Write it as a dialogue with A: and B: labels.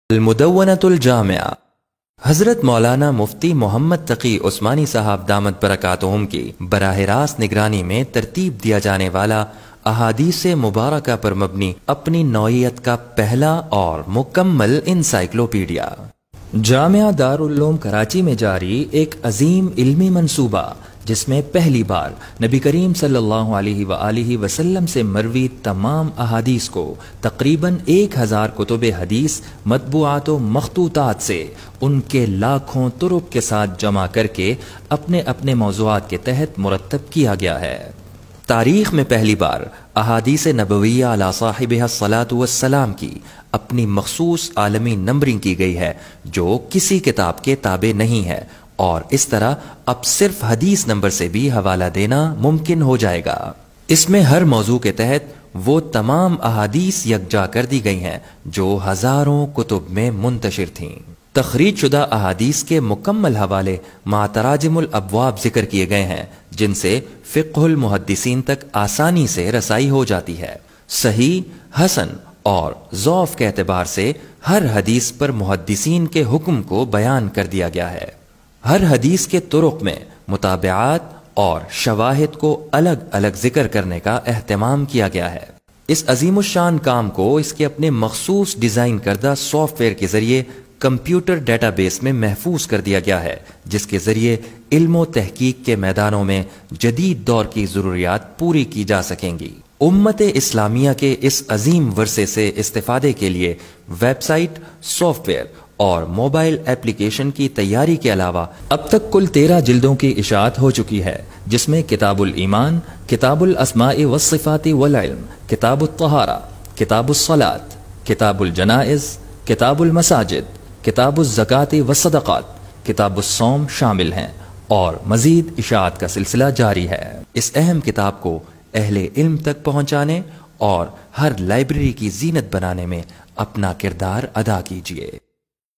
A: المدونۃ الجامعہ حضرت مولانا مفتی محمد تقی عثمانی صاحب دامت برکاتہم کی براہ راست نگرانی میں ترتیب دیا جانے والا احادیث مبارکہ پر مبنی اپنی نوعیت کا پہلا اور مکمل انسائکلوپیڈیا جامعہ دارالعلوم کراچی میں جاری ایک عظیم علمی منصوبہ، جس میں پہلی بار نبی کریم صلی اللہ علیہ وآلہ وسلم سے مروی تمام احادیث کو تقریباً 1000 کتب حدیث مطبوعات و مخطوطات سے ان کے لاکھوں طرق کے ساتھ جمع کر کے اپنے اپنے موضوعات کے تحت مرتب کیا گیا ہے۔ تاریخ میں پہلی بار احادیث نبویہ علی صاحبہ الصلاۃ والسلام کی اپنی مخصوص عالمی نمبرنگ کی گئی ہے، جو کسی کتاب کے تابع نہیں ہے، اور اس طرح اب صرف حدیث نمبر سے بھی حوالہ دینا ممکن ہو جائے گا۔ اس میں ہر موضوع کے تحت وہ تمام احادیث یکجا کر دی گئی ہیں جو ہزاروں کتب میں منتشر تھیں۔ تخریج شدہ احادیث کے مکمل حوالے مع تراجم الابواب ذکر کیے گئے ہیں، جن سے فقہ المحدثین تک آسانی سے رسائی ہو جاتی ہے۔ صحیح، حسن اور ضعف کے اعتبار سے ہر حدیث پر محدثین کے حکم کو بیان کر دیا گیا ہے۔ ہر حدیث کے طرق میں متابعات اور شواہد کو الگ الگ ذکر کرنے کا اہتمام کیا گیا ہے۔ اس عظیم الشان کام کو اس کے اپنے مخصوص ڈیزائن کردہ سافٹ ویئر کے ذریعے کمپیوٹر ڈیٹا بیس میں محفوظ کر دیا گیا ہے، جس کے ذریعے علم و تحقیق کے میدانوں میں جدید دور کی ضروریات پوری کی جا سکیں گی۔ امت اسلامیہ کے اس عظیم ورثے سے استفادے کے لیے ویب سائٹ، سافٹ ویئر اور موبائل ایپلیکیشن کی تیاری کے علاوہ اب تک کل 13 جلدوں کی اشاعت ہو چکی ہے، جس میں کتاب الایمان، کتاب الاسماء والصفات والعلم، کتاب الطہارہ، کتاب الصلاۃ، کتاب الجنائز، کتاب المساجد، کتاب الزکوٰۃ والصدقات، کتاب الصوم شامل ہیں، اور مزید اشاعت کا سلسلہ جاری ہے۔ اس اہم کتاب کو اہل علم تک پہنچانے اور ہر لائبریری کی زینت بنانے میں اپنا کردار ادا کیجیے۔